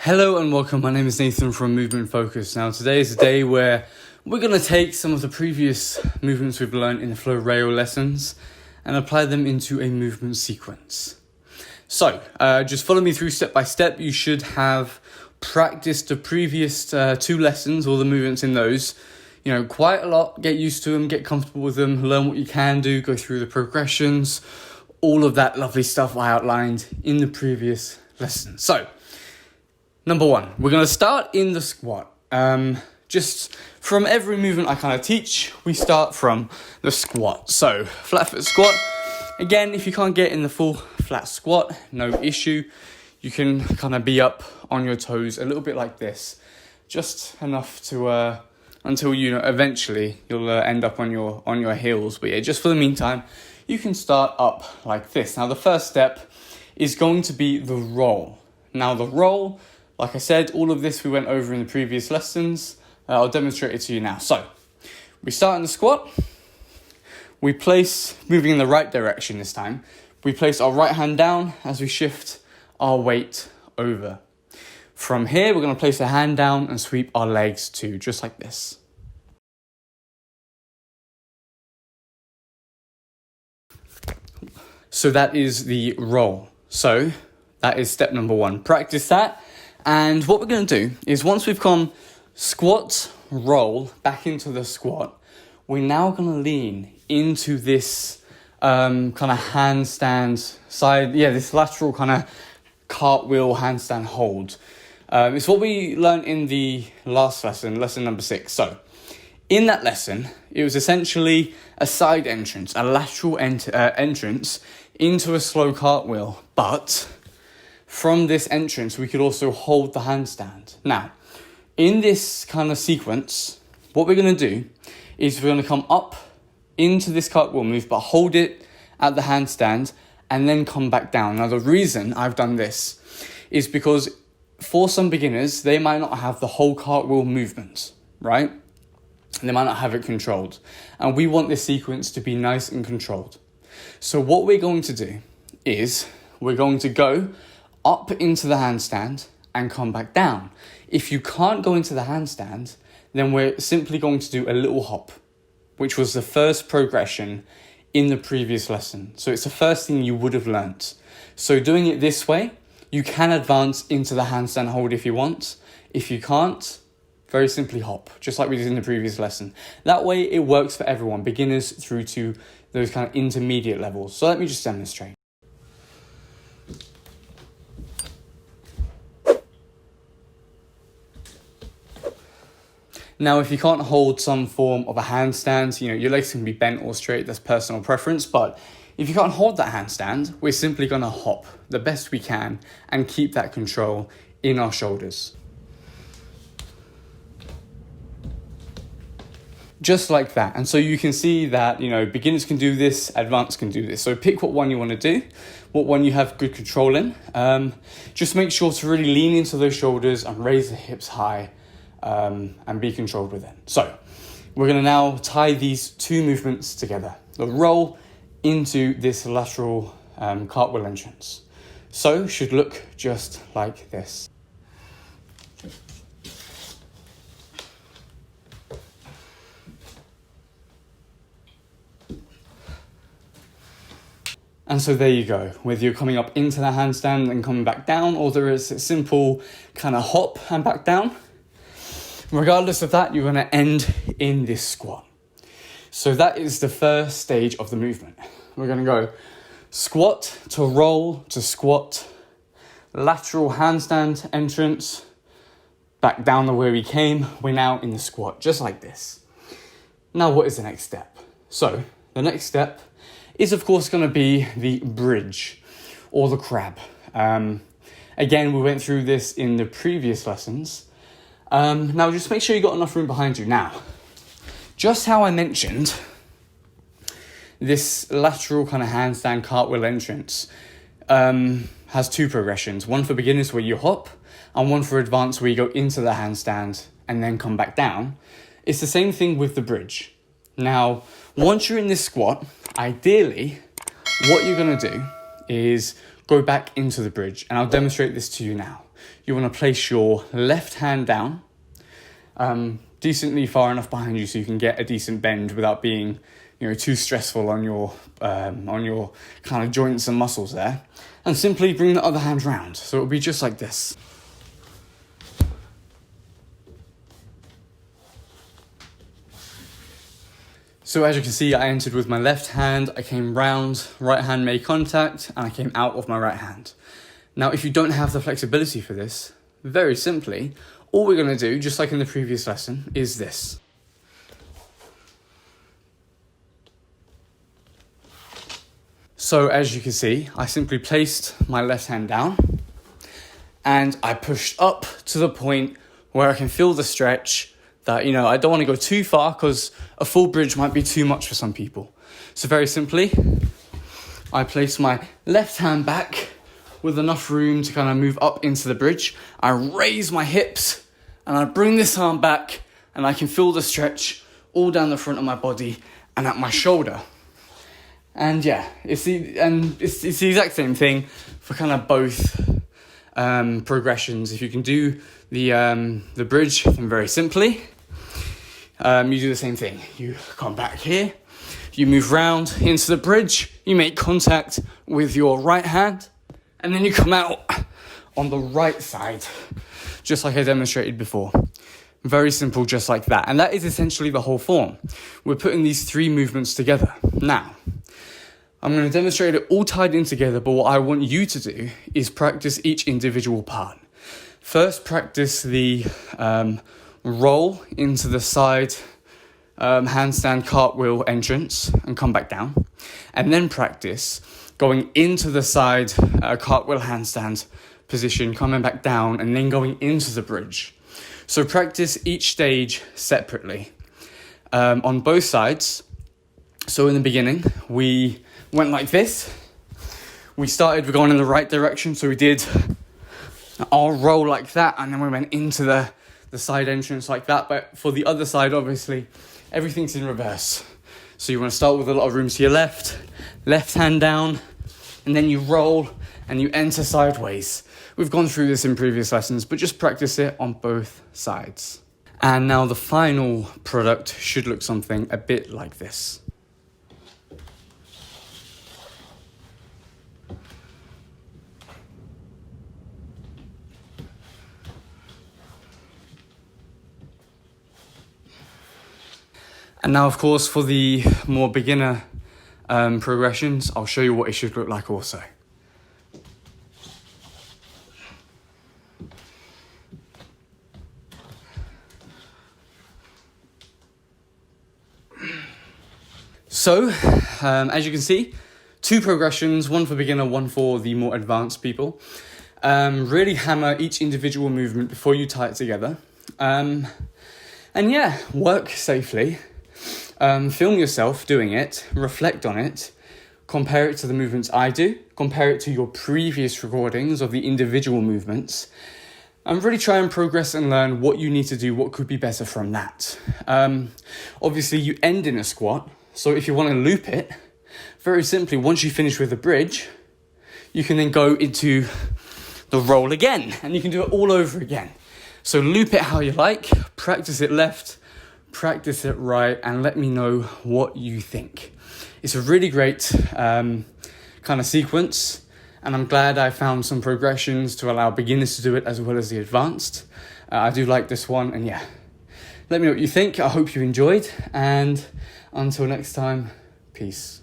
Hello and welcome, my name is Nathan from Movement Focus. Now today is a day where we're going to take some of the previous movements we've learned in the Floreio lessons and apply them into a movement sequence. So just follow me through step by step. You should have practiced the previous two lessons, all the movements in those, quite a lot. Get used to them, get comfortable with them, learn what you can do, go through the progressions, all of that lovely stuff I outlined in the previous lesson. So number one, we're going to start in the squat. Just from every movement I kind of teach, we start from the squat. So flat foot squat. Again, if you can't get in the full flat squat, no issue. You can kind of be up on your toes a little bit like this, just enough to until eventually you'll end up on your heels. But yeah, just for the meantime, you can start up like this. Now the first step is going to be the roll. Now the roll, like I said, all of this we went over in the previous lessons. I'll demonstrate it to you now. So we start in the squat. We place, moving in the right direction this time, we place our right hand down as we shift our weight over. From here, we're going to place a hand down and sweep our legs too, just like this. So that is the roll. So that is step number one. Practice that. And what we're going to do is once we've come squat, roll, back into the squat, we're now going to lean into this kind of handstand side. Yeah, this lateral kind of cartwheel handstand hold. It's what we learned in the last lesson, lesson number 6. So in that lesson, it was essentially a side entrance, a lateral entrance into a slow cartwheel. But from this entrance, we could also hold the handstand. Now, in this kind of sequence, what we're going to do is we're going to come up into this cartwheel move, but hold it at the handstand and then come back down. Now, the reason I've done this is because for some beginners, they might not have the whole cartwheel movement, right? They might not have it controlled. And we want this sequence to be nice and controlled. So what we're going to do is we're going to go up into the handstand and come back down. If you can't go into the handstand, then we're simply going to do a little hop, which was the first progression in the previous lesson. So it's the first thing you would have learnt. So doing it this way, you can advance into the handstand hold if you want. If you can't, very simply hop, just like we did in the previous lesson. That way it works for everyone, beginners through to those kind of intermediate levels. So let me just demonstrate. Now, if you can't hold some form of a handstand, your legs can be bent or straight, that's personal preference. But if you can't hold that handstand, we're simply going to hop the best we can and keep that control in our shoulders. Just like that. And so you can see that, beginners can do this, advanced can do this. So pick what one you want to do, what one you have good control in. Just make sure to really lean into those shoulders and raise the hips high. And be controlled within. So we're going to now tie these two movements together. The roll into this lateral cartwheel entrance. So should look just like this. And so there you go, whether you're coming up into the handstand and coming back down, or there is a simple kind of hop and back down. Regardless of that, you're going to end in this squat. So that is the first stage of the movement. We're going to go squat to roll to squat, lateral handstand entrance, back down the way we came. We're now in the squat, just like this. Now, what is the next step? So the next step is, of course, going to be the bridge or the crab. Again, we went through this in the previous lessons. Now, just make sure you got enough room behind you. Now, just how I mentioned, this lateral kind of handstand cartwheel entrance has two progressions. One for beginners where you hop, and one for advanced where you go into the handstand and then come back down. It's the same thing with the bridge. Now, once you're in this squat, ideally, what you're going to do is go back into the bridge. And I'll demonstrate this to you now. you want to place your left hand down, decently far enough behind you so you can get a decent bend without being, too stressful on your kind of joints and muscles there. And simply bring the other hand round. So it'll be just like this. So as you can see, I entered with my left hand, I came round, right hand made contact, and I came out of my right hand. Now, if you don't have the flexibility for this, very simply, all we're going to do, just like in the previous lesson, is this. So as you can see, I simply placed my left hand down and I pushed up to the point where I can feel the stretch that, I don't want to go too far because a full bridge might be too much for some people. So very simply, I place my left hand back with enough room to kind of move up into the bridge. I raise my hips and I bring this arm back and I can feel the stretch all down the front of my body and at my shoulder. And yeah, it's the exact same thing for kind of both progressions. If you can do the bridge, then very simply, you do the same thing. You come back here, you move round into the bridge, you make contact with your right hand, and then you come out on the right side, just like I demonstrated before. Very simple, just like that. And that is essentially the whole form. We're putting these three movements together. Now, I'm going to demonstrate it all tied in together, but what I want you to do is practice each individual part. First, practice the roll into the side handstand cartwheel entrance and come back down. And then practice going into the side cartwheel handstand position, coming back down, and then going into the bridge. So practice each stage separately on both sides. So in the beginning, we went like this. We started going in the right direction, so we did our roll like that, and then we went into the side entrance like that. But for the other side, obviously, everything's in reverse. So you want to start with a lot of room to your left hand down, and then you roll and you enter sideways. We've gone through this in previous lessons, but just practice it on both sides. And now the final product should look something a bit like this. And now, of course, for the more beginner progressions, I'll show you what it should look like also. So, as you can see, two progressions, one for beginner, one for the more advanced people. Really hammer each individual movement before you tie it together. And yeah, work safely. Film yourself doing it, reflect on it, compare it to the movements I do, compare it to your previous recordings of the individual movements, and really try and progress and learn what you need to do, what could be better from that. Obviously, you end in a squat, so if you want to loop it, very simply, once you finish with the bridge, you can then go into the roll again, and you can do it all over again. So loop it how you like, practice it left, practice it right, and let me know what you think. It's a really great kind of sequence, and I'm glad I found some progressions to allow beginners to do it as well as the advanced. I do like this one, and yeah, let me know what you think. I hope you enjoyed, and until next time, peace.